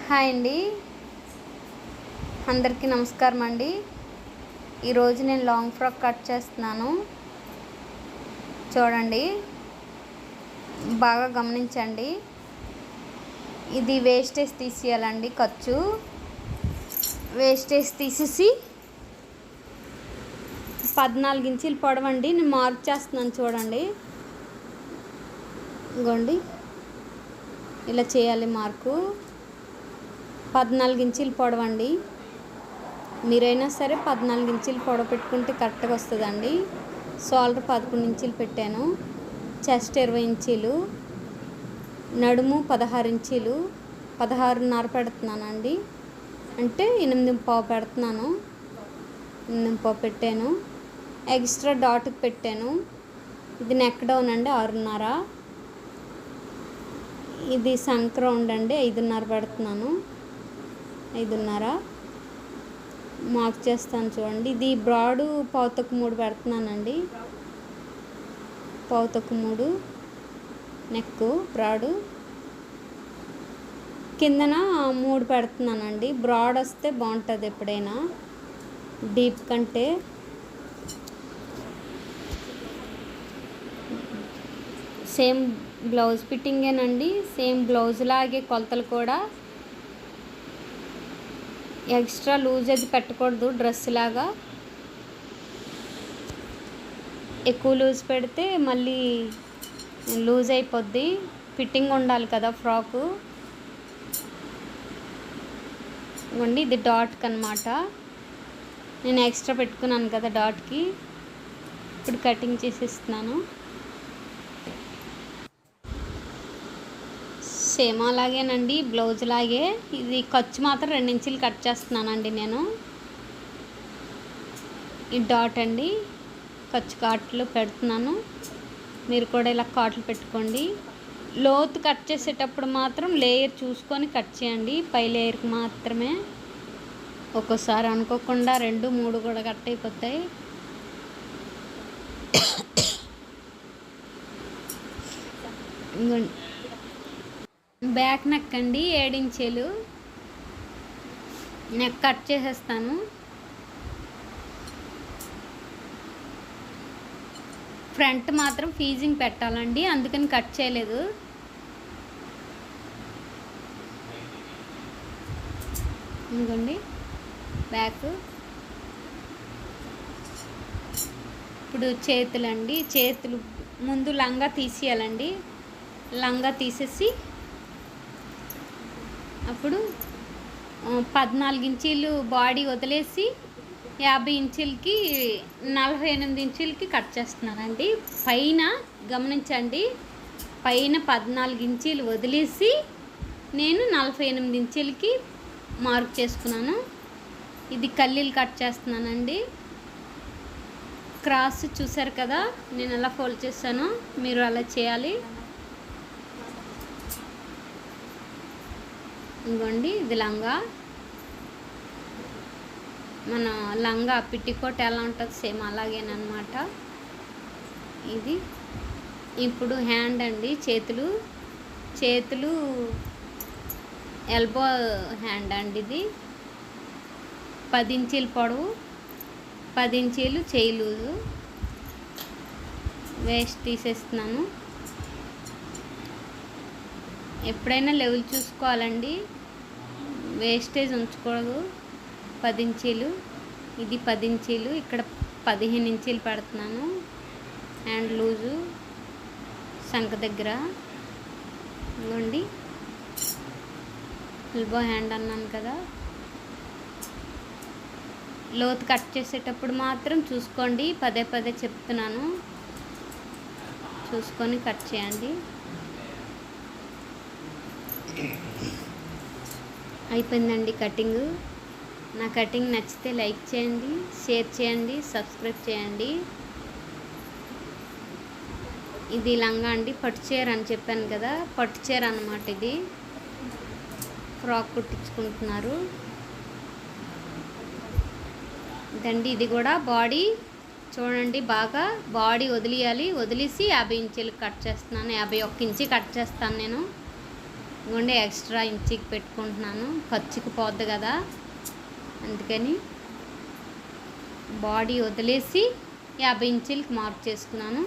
Hi అండి, అందరికీ నమస్కారం అండి. ఈరోజు నేను లాంగ్ ఫ్రాక్ కట్ చేస్తున్నాను. చూడండి, బాగా గమనించండి. ఇది వేస్టేజ్ తీసేయాలండి. ఖర్చు వేస్టేజ్ తీసేసి 14 ఇంచీలు పొడవండి. నేను మార్క్ చేస్తున్నాను చూడండి. ఇగోండి, ఇలా చేయాలి. మార్కు 14 ఇంచీలు పొడవండి. మీరైనా సరే 14 ఇంచీలు పొడవ పెట్టుకుంటే కరెక్ట్గా వస్తుందండి. షోల్డర్ 11 ఇంచీలు పెట్టాను. చెస్ట్ 20 ఇంచీలు, నడుము 16 ఇంచీలు, 16.5 పెడుతున్నానండి. అంటే 8.5 పెడుతున్నాను. 8.5 పెట్టాను. ఎక్స్ట్రా డాట్కి పెట్టాను. ఇది నెక్ డౌన్ అండి 6.5. ఇది సంక్ రౌండ్ అండి 5.5 పెడుతున్నాను. 5.5 మార్క్ చేస్తాను చూడండి. ఇది బ్రాడు 1/4 పెడుతున్నానండి. 1/4 నెక్ బ్రాడు, కిందన 3 పెడుతున్నానండి. బ్రాడ్ వస్తే బాగుంటుంది ఎప్పుడైనా డీప్ కంటే. సేమ్ బ్లౌజ్ ఫిట్టింగేనండి. సేమ్ బ్లౌజ్ లాగే కొలతలు కూడా. ఎక్స్ట్రా లూజ్ అది పెట్టకూడదు. డ్రెస్ లాగా ఎక్కువ లూజ్ పెడితే మళ్ళీ లూజ్ అయిపోద్ది. ఫిట్టింగ్ ఉండాలి కదా ఫ్రాకు. ఇవ్వండి, ఇది డాట్కి అనమాట. నేను ఎక్స్ట్రా పెట్టుకున్నాను కదా డాట్కి. ఇప్పుడు కటింగ్ చేసేస్తున్నాను. సేమ్ అలాగేనండి, బ్లౌజ్ లాగే. ఇది ఖర్చు మాత్రం 2 ఇంచీలు కట్ చేస్తున్నానండి నేను. ఈ డాట్ అండి, ఖర్చు కాట్లు పెడుతున్నాను. మీరు కూడా ఇలా కాట్లు పెట్టుకోండి. లోతు కట్ చేసేటప్పుడు మాత్రం లేయర్ చూసుకొని కట్ చేయండి. పై లేయర్కి మాత్రమే. ఒక్కోసారి అనుకోకుండా 2, 3 కూడా కట్ అయిపోతాయి. బ్యాక్ నెక్ అండి 7 ఇంచీలు నెక్ కట్ చేసేస్తాను. ఫ్రంట్ మాత్రం ఫీజింగ్ పెట్టాలండి, అందుకని కట్ చేయలేదు. ఇదిగోండి బ్యాక్. ఇప్పుడు చేతులండి. చేతులు ముందు లంగా తీసేయాలండి. లంగా తీసేసి అప్పుడు 14 ఇంచీలు బాడీ వదిలేసి 50 ఇంచీలకి 48 ఇంచీలకి కట్ చేస్తున్నానండి. పైన గమనించండి, పైన 14 ఇంచీలు వదిలేసి నేను 48 ఇంచీలకి మార్క్ చేసుకున్నాను. ఇది కల్లీలు కట్ చేస్తున్నానండి. క్రాస్ చూసారు కదా, నేను ఎలా ఫోల్డ్ చేశానో మీరు అలా చేయాలి. ఇదిగోండి, ఇది లంగా. మన లంగా పిట్టికోట్ ఎలా ఉంటుంది సేమ్ అలాగేనమాట ఇది. ఇప్పుడు హ్యాండ్ అండి, చేతులు ఎల్బో హ్యాండ్ అండి. ఇది 10 ఇంచీలు పొడవు, 10 ఇంచీలు చేయి లూజు. వేస్ట్ తీసేస్తున్నాను. ఎప్పుడైనా లెవెల్ చూసుకోవాలండి, వేస్టేజ్ ఉంచకూడదు. 10 ఇంచీలు, ఇది 10 ఇంచీలు, ఇక్కడ 15 ఇంచీలు పెడుతున్నాను. హ్యాండ్ లూజు సంక దగ్గర. ఇవ్వండి, ఎల్బో హ్యాండ్ అన్నాను కదా. లోతు కట్ చేసేటప్పుడు మాత్రం చూసుకోండి, పదే పదే చెప్తున్నాను, చూసుకొని కట్ చేయండి. అయిపోయిందండి కటింగ్. నా కటింగ్ నచ్చితే లైక్ చేయండి, షేర్ చేయండి, సబ్స్క్రైబ్ చేయండి. ఇది లంగా అండి, పట్టు చీర అని చెప్పాను కదా, పట్టు చీర అన్నమాట. ఇది ఫ్రాక్ కుట్టించుకుంటున్నారు ఇదండి. ఇది కూడా బాడీ చూడండి, బాగా బాడీ వదిలేయాలి. వదిలేసి 50 ఇంచీలు కట్ చేస్తున్నాను. 51 ఇంచీ కట్ చేస్తాను నేను. ఇంకొండి ఎక్స్ట్రా ఇంచికి పెట్టుకుంటున్నాను, ఖర్చుకు పోద్ది కదా అందుకని. బాడీ వదిలేసి 50 ఇంచులకి మార్క్ చేసుకున్నాను.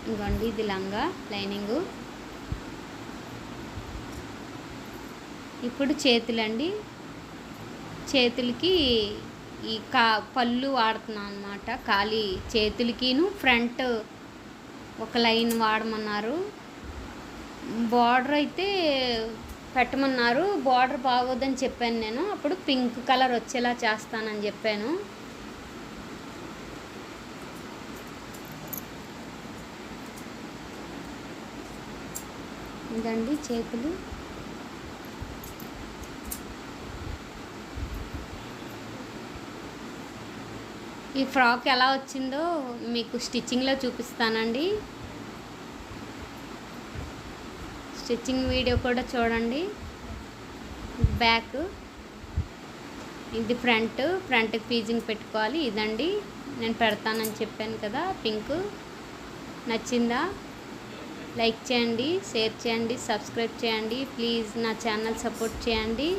ఇంకోండి ఇది లంగా లైనింగు. ఇప్పుడు చేతులండి, చేతులకి ఈ పళ్ళు వాడుతున్నాను అన్నమాట. ఖాళీ చేతులకిను ఫ్రంట్ ఒక లైన్ వాడమన్నారు. బార్డర్ అయితే పెట్టమన్నారు, బార్డర్ బాగోదని చెప్పాను నేను. అప్పుడు పింక్ కలర్ వచ్చేలా చేస్తానని చెప్పాను. ఇదండి చేతులు. ఈ ఫ్రాక్ ఎలా వచ్చిందో మీకు స్టిచ్చింగ్లో చూపిస్తానండి. స్టిచ్చింగ్ వీడియో కూడా చూడండి. బ్యాక్ ఇది ఫ్రంట్కి ఫీజింగ్ పెట్టుకోవాలి. ఇదండి నేను పెడతానని చెప్పాను కదా పింక్. నచ్చిందా? లైక్ చేయండి, షేర్ చేయండి, సబ్స్క్రైబ్ చేయండి. ప్లీజ్ నా ఛానల్ సపోర్ట్ చేయండి.